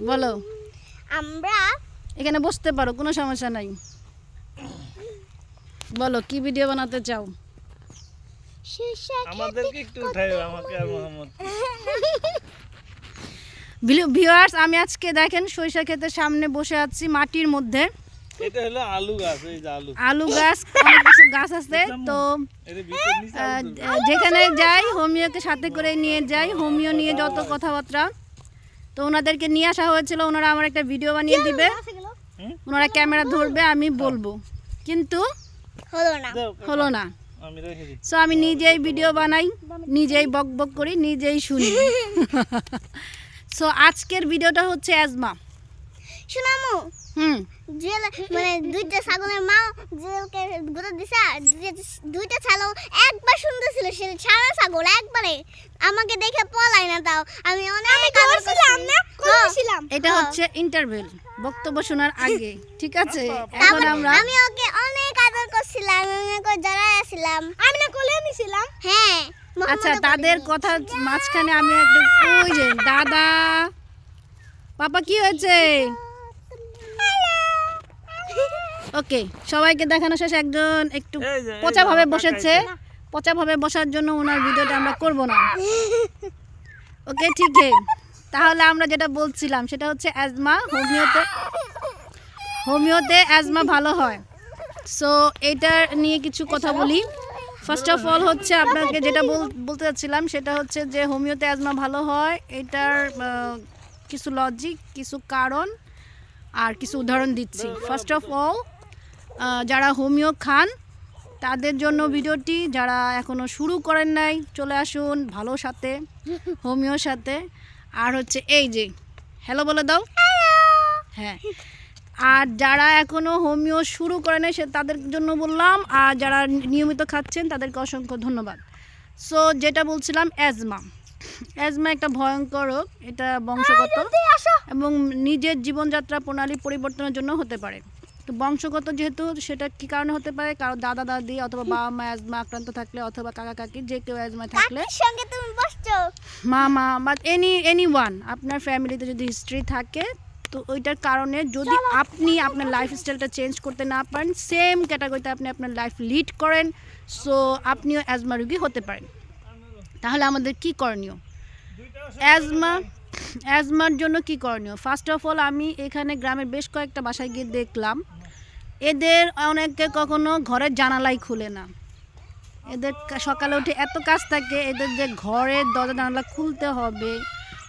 বলো। আমরা এখানে বসতে পারো, কোনো সমস্যা নাই। বলো কি ভিডিও বানাতে চাও? আমাদেরকে একটু উঠাইও, আমাকে আর মোহাম্মদ। ভিউয়ার্স, আমি আজকে দেখেন সরিষা ক্ষেতের সামনে বসে আছি মাটির মধ্যে। এটা হলো আলু গাছ, এই যে আলু আলু গাছ, অনেক কিছু গাছ আছে। তো এর ভিতর নিচে আলু ধরবে। যেখানে যাই হোমিওকে সাথে করে নিয়ে যাই, হোমিও নিয়ে যত কথাবার্তা। তো ওনাদেরকে নিয়ে আসা হয়েছিল, ওনারা আমার একটা ভিডিও বানিয়ে দিবে, ওনারা ক্যামেরা ধরবে, আমি বলবো, কিন্তু হলো না। আমি রেখে দিই। সো আমি নিজেই ভিডিও বানাই, নিজেই বক বক করি, নিজেই শুনি। সো আজকের ভিডিওটা হচ্ছে অ্যাজমা। শোনামু জেল মানে দুইটা ছাগলের মা জেলকে গোটা দিছে, দুইটা ছাগল একবার সুন্দর ছিল, সে ছাড়া ছাগল একবারে আমাকে দেখে পলাই না। তাও আমি অনেক করছিলাম না করছিলাম। এটা হচ্ছে ইন্টারভেল, বক্তব্য শোনার আগে, ঠিক আছে? এখন আমরা আমি ওকে অনেক আদর করছিলাম, আমি ওকে জড়াইছিলাম, আমি না কোলে নিছিলাম। হ্যাঁ, আচ্ছা, তাদের কথা মাঝখানে আমি একটু, ওই যে দাদা পাপা কি হয়েছে? ওকে, সবাইকে দেখানো শেষ। একজন একটু পচাভাবে বসেছে, পচাভাবে বসার জন্য ওনার ভিডিওটা আমরা করব না। ওকে, ঠিক আছে। তাহলে আমরা যেটা বলছিলাম সেটা হচ্ছে অ্যাজমা, হোমিওতে অ্যাজমা ভালো হয়। সো এইটা নিয়ে কিছু কথা বলি। ফার্স্ট অফ অল হচ্ছে আপনাকে যেটা বলতে চাচ্ছিলাম সেটা হচ্ছে যে হোমিওতে অ্যাজমা ভালো হয়, এটার কিছু লজিক, কিছু কারণ আর কিছু উদাহরণ দিচ্ছি। ফার্স্ট অফ অল, যারা হোমিও খান তাদের জন্য ভিডিওটি, যারা এখনও শুরু করেন নাই চলে আসুন ভালো সাথে, হোমিওর সাথে। আর হচ্ছে এই যে হ্যালো বলে দাও, হ্যাঁ। আর যারা এখনও হোমিও শুরু করে নাই তাদের জন্য বললাম, আর যারা নিয়মিত খাচ্ছেন তাদেরকে অসংখ্য ধন্যবাদ। সো যেটা বলছিলাম, অ্যাজমা একটা ভয়ঙ্কর রোগ, এটা বংশগত এবং নিজের জীবনযাত্রা প্রণালী পরিবর্তনের জন্য হতে পারে। তো বংশগত যেহেতু, সেটা কী কারণে হতে পারে? কারো দাদা দাদি অথবা বাবা মা অ্যাজমা আক্রান্ত থাকলে, অথবা কাকা কাকি যে কেউ অ্যাজমায় থাকলে, সঙ্গে তুমি বসছো মামা বা এনি ওয়ান, আপনার ফ্যামিলিতে যদি হিস্ট্রি থাকে, তো ওইটার কারণে যদি আপনি আপনার লাইফস্টাইলটা চেঞ্জ করতে না পারেন, সেম ক্যাটাগরিতে আপনি আপনার লাইফ লিড করেন, সো আপনিও অ্যাজমা রোগী হতে পারেন। তাহলে আমাদের কি করণীয়? অ্যাজমার জন্য কি করণীয়? ফার্স্ট অফ অল, আমি এখানে গ্রামের বেশ কয়েকটা বাসায় গিয়ে দেখলাম, এদের অনেকে কখনো ঘরের জানালাই খুলে না। এদের সকালে উঠে এত কাজ থাকে, এদের যে ঘরের দরজা জানালা খুলতে হবে,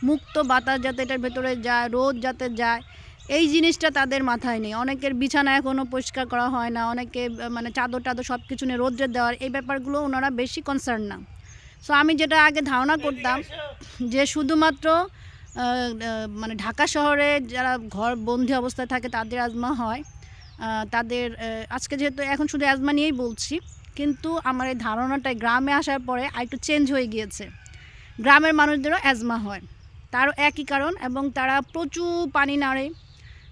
মুক্ত বাতাস যাতে এটার ভেতরে যায়, রোদ যাতে যায়, এই জিনিসটা তাদের মাথায় নেই। অনেকের বিছানা এখনও পরিষ্কার করা হয় না, অনেকে মানে চাদর টাদর সব কিছু নিয়ে রোদ্রে দেওয়ার, এই ব্যাপারগুলো ওনারা বেশি কনসার্ন না। সো আমি যেটা আগে ধারণা করতাম যে শুধুমাত্র মানে ঢাকা শহরে যারা ঘর বন্দি অবস্থায় থাকে তাদের অ্যাজমা হয়, তাদের আজকে যেহেতু এখন শুধু অ্যাজমা নিয়েই বলছি, কিন্তু আমার এই ধারণাটাই গ্রামে আসার পরে আরেকটু চেঞ্জ হয়ে গিয়েছে। গ্রামের মানুষদেরও অ্যাজমা হয়, তারও একই কারণ, এবং তারা প্রচুর পানি নাড়ে।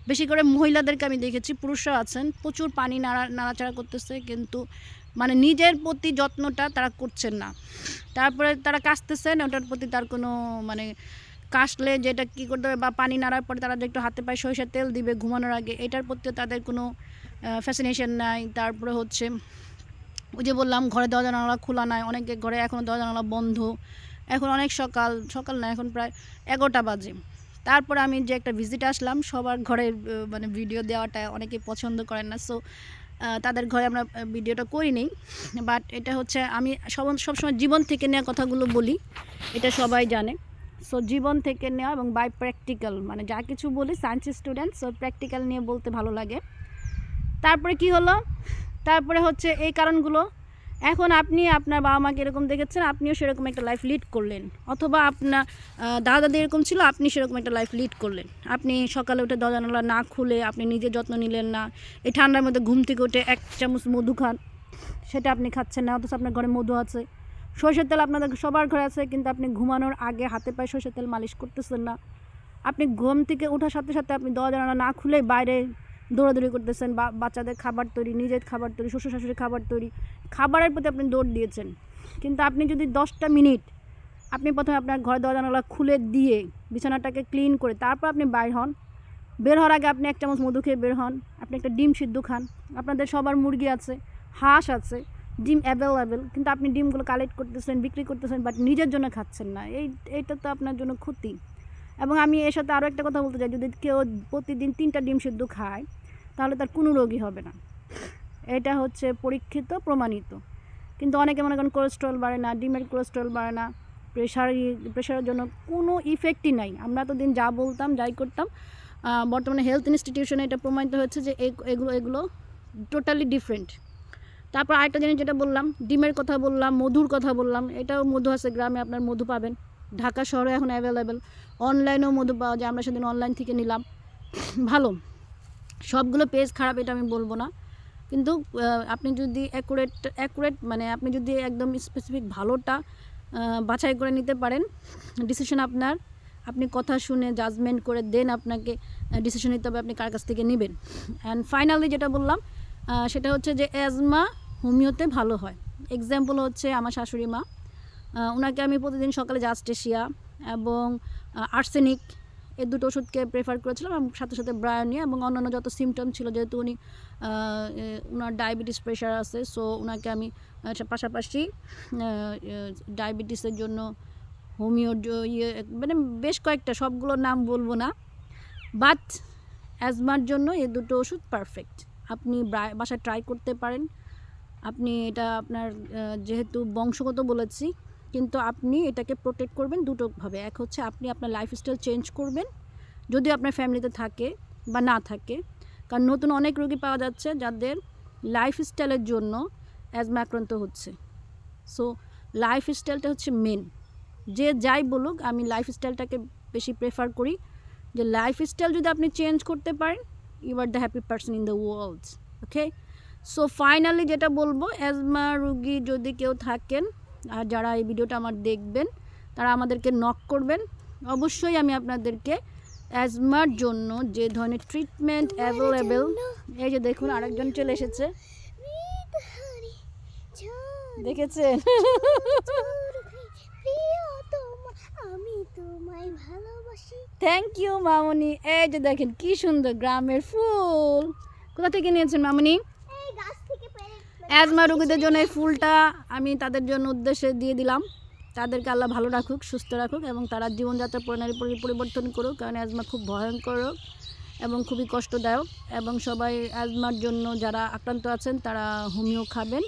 বেশি করে মহিলাদেরকে আমি দেখেছি, পুরুষরা আছেন প্রচুর পানি নাড়াচাড়া করতেছে, কিন্তু মানে নিজের প্রতি যত্নটা তারা করছেন না। তারপরে তারা কাশতেছেন, ওটার প্রতি তার কোনো মানে, কাশলে যেটা কী করতে হবে, বা পানি নাড়ার পরে তারা যে একটু হাতে পায়ে সরিষার তেল দিবে ঘুমানোর আগে, এটার প্রতিও তাদের কোনো ফ্যাসিনেশন নাই। তারপরে হচ্ছে ওই যে বললাম, ঘরে দরজা জানালা খোলা নাই, অনেকের ঘরে এখনও দরজা জানালা বন্ধ। এখন অনেক সকাল না, এখন প্রায় 11টা বাজে। তারপরে আমি যে একটা ভিজিট আসলাম, সবার ঘরের মানে ভিডিও দেওয়াটা অনেকেই পছন্দ করেন না, সো তাদের ঘরে আমরা ভিডিওটা করিনি। বাট এটা হচ্ছে, আমি সবসময় জীবন থেকে নেওয়া কথাগুলো বলি, এটা সবাই জানে। সো জীবন থেকে নেওয়া এবং বাই প্র্যাকটিক্যাল, মানে যা কিছু বলি সায়েন্স স্টুডেন্ট, সো প্র্যাকটিক্যাল নিয়ে বলতে ভালো লাগে। তারপরে কি হলো? তারপরে হচ্ছে এই কারণগুলো, এখন আপনি আপনার বাবা মাকে এরকম দেখেছেন, আপনিও সেরকম একটা লাইফ লিড করলেন, অথবা আপনার দাদা দাদি এরকম ছিল, আপনি সেরকম একটা লাইফ লিড করলেন। আপনি সকালে উঠে দরজা জানালা না খুলে আপনি নিজের যত্ন নিলেন না, এই ঠান্ডার মধ্যে ঘুম থেকে উঠে 1 চামচ মধু খান, সেটা আপনি খাচ্ছেন না, অথচ আপনার ঘরে মধু আছে। সরষের তেল আপনাদের সবার ঘরে আছে, কিন্তু আপনি ঘুমানোর আগে হাতে পায়ে সরষের তেল মালিশ করতেছেন না। আপনি ঘুম থেকে ওঠার সাথে সাথে আপনি দরজা জানালা না খুলে বাইরে দৌড়াদৌড়ি করতেছেন, বাচ্চাদের খাবার তৈরি, নিজের খাবার তৈরি, শ্বশুর শাশুড়ির খাবার তৈরি, খাবারের প্রতি আপনি দৌড় দিয়েছেন। কিন্তু আপনি যদি 10টা মিনিট আপনি প্রথমে আপনার ঘর দরজা জানালা খুলে দিয়ে বিছানাটাকে ক্লিন করে তারপর আপনি বাইর হন। বের হওয়ার আগে আপনি 1 চামচ মধু খেয়ে বের হন, আপনি একটা ডিম সিদ্ধ খান। আপনাদের সবার মুরগি আছে, হাঁস আছে, ডিম অ্যাভেলেবেল, কিন্তু আপনি ডিমগুলো কালেক্ট করতেছেন, বিক্রি করতেছেন, বাট নিজের জন্য খাচ্ছেন না। এইটা তো আপনার জন্য ক্ষতি। এবং আমি এর সাথে আরও একটা কথা বলতে চাই, যদি কেউ প্রতিদিন 3টা ডিম সিদ্ধ খায় তাহলে তার কোনো রোগই হবে না। এটা হচ্ছে পরীক্ষিত, প্রমাণিত। কিন্তু অনেকে মনে করেন কোলেস্ট্রল বাড়ে না, ডিমের কোলেস্ট্রল বাড়ে না, প্রেশারের জন্য কোনো ইফেক্টই নাই। আমরা এতদিন যা বলতাম, যাই করতাম, বর্তমানে হেলথ ইনস্টিটিউশনে এটা প্রমাণিত হয়েছে যে এগুলো টোটালি ডিফারেন্ট। তারপর আরেকটা জিনিস যেটা বললাম, ডিমের কথা বললাম, মধুর কথা বললাম, এটাও মধু আছে, গ্রামে আপনার মধু পাবেন। ঢাকা শহরে এখন অ্যাভেলেবেল, অনলাইনেও মধু পাওয়া যায়, আমরা সেদিন অনলাইন থেকে নিলাম। ভালো, সবগুলো পেজ খারাপ এটা আমি বলবো না, কিন্তু আপনি যদি অ্যাকুরেট মানে আপনি যদি একদম স্পেসিফিক ভালোটা বাছাই করে নিতে পারেন, ডিসিশন আপনার। আপনি কথা শুনে জাজমেন্ট করে দেন আপনাকে ডিসিশন নিতে হবে আপনি কার কাছ থেকে নেবেন। অ্যান্ড ফাইনালি যেটা বললাম সেটা হচ্ছে যে অ্যাজমা হোমিওতে ভালো হয়। এক্সাম্পল হচ্ছে আমার শাশুড়ি মা, ওনাকে আমি প্রতিদিন সকালে জাস্টেশিয়া এবং আর্সেনিক এই দুটো ওষুধকে প্রেফার করেছিলাম, এবং সাথে সাথে ব্রায়োনিয়া এবং অন্যান্য যত সিমটম ছিল, যেহেতু উনি ওনার ডায়াবেটিস প্রেশার আছে, সো ওনাকে আমি পাশাপাশি ডায়াবেটিসের জন্য হোমিও মানে বেশ কয়েকটা, সবগুলোর নাম বলবো না, বাট অ্যাজমার জন্য এই দুটো ওষুধ পারফেক্ট। আপনি বাসায় ট্রাই করতে পারেন। আপনি এটা আপনার যেহেতু বংশগত বলেছি, কিন্তু আপনি এটাকে প্রোটেক্ট করবেন দুটোভাবে। এক হচ্ছে আপনি আপনার লাইফস্টাইল চেঞ্জ করবেন, যদি আপনার ফ্যামিলিতে থাকে বা না থাকে, কারণ নতুন অনেক রোগী পাওয়া যাচ্ছে যাদের লাইফস্টাইলের জন্য অ্যাজমা আক্রান্ত হচ্ছে। সো লাইফস্টাইলটা হচ্ছে মেন। যে যাই বলুক, আমি লাইফস্টাইলটাকে বেশি প্রেফার করি, যে লাইফস্টাইল যদি আপনি চেঞ্জ করতে পারেন, you are the happy person in the world. Okay, so finally যেটা বলবো, অ্যাজমা রোগী যদি কেউ থাকেন আর যারা এই ভিডিওটা আমার দেখবেন, তারা আমাদেরকে নক করবেন। অবশ্যই আমি আপনাদেরকে অ্যাজমার জন্য যে ধরনের ট্রিটমেন্ট অ্যাভেলেবেল, এই যে দেখুন আরেকজন চলে এসেছে, দেখেছেন? থ্যাংক ইউ মামনি। এই যে দেখেন কি সুন্দর গ্রামের ফুল। কোথা থেকে নিয়েছেন মামনি? অ্যাজমা রোগীদের জন্য এই ফুলটা আমি তাদের জন্য উদ্দেশ্যে দিয়ে দিলাম। তাদেরকে আল্লাহ ভালো রাখুক, সুস্থ রাখুক, এবং তারা জীবনযাত্রা পরিবর্তন করুক, কারণ অ্যাজমা খুব ভয়ঙ্কর রোগ এবং খুবই কষ্টদায়ক। এবং সবাই অ্যাজমার জন্য যারা আক্রান্ত আছেন তারা হোমিও খাবেন,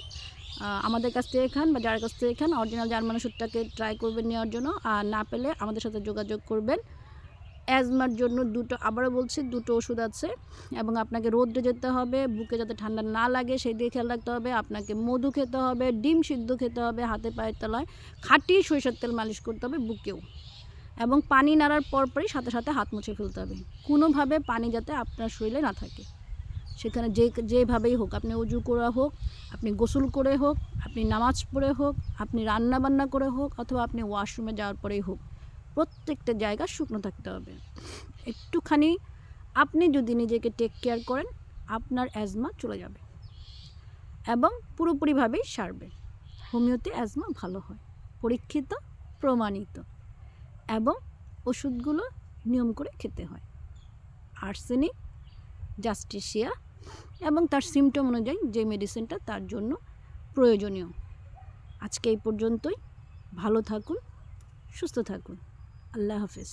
আমাদের কাছ থেকে খান বা যার কাছ থেকে খান, অরিজিনাল জার্মান ওষুধটাকে ট্রাই করবেন নেওয়ার জন্য। আর না পেলে আমাদের সাথে যোগাযোগ করবেন। অ্যাজমার জন্য আবারও বলছি, দুটো ওষুধ আছে, এবং আপনাকে রোদে যেতে হবে, বুকে যাতে ঠান্ডা না লাগে সেই দিকে খেয়াল রাখতে হবে। আপনাকে মধু খেতে হবে, ডিম সিদ্ধ খেতে হবে, হাতে পায়ের তলায় খাঁটি সরিষার তেল মালিশ করতে হবে বুকেও, এবং পানি নাড়ার পরপরই সাথে সাথে হাত মুছে ফেলতে হবে। কোনোভাবে পানি যাতে আপনার শরীরে না থাকে, সেখানে যেভাবেই হোক, আপনি উজু করে হোক, আপনি গোসল করে হোক, আপনি নামাজ পড়ে হোক, আপনি রান্না বান্না করে হোক, অথবা আপনি ওয়াশরুমে যাওয়ার পরেই হোক, প্রত্যেকটা জায়গা শুকনো থাকতে হবে। একটুখানি আপনি যদি নিজেকে টেক কেয়ার করেন, আপনার অ্যাজমা চলে যাবে এবং পুরোপুরিভাবেই সারবে। হোমিওতে অ্যাজমা ভালো হয়, পরীক্ষিত, প্রমাণিত, এবং ওষুধগুলো নিয়ম করে খেতে হয়। আর্সেনিক, জাস্টিসিয়া এবং তার সিমটম অনুযায়ী যে মেডিসিনটা তার জন্য প্রয়োজনীয়। আজকে এই পর্যন্তই। ভালো থাকুন, সুস্থ থাকুন। আল্লাহ হাফেজ।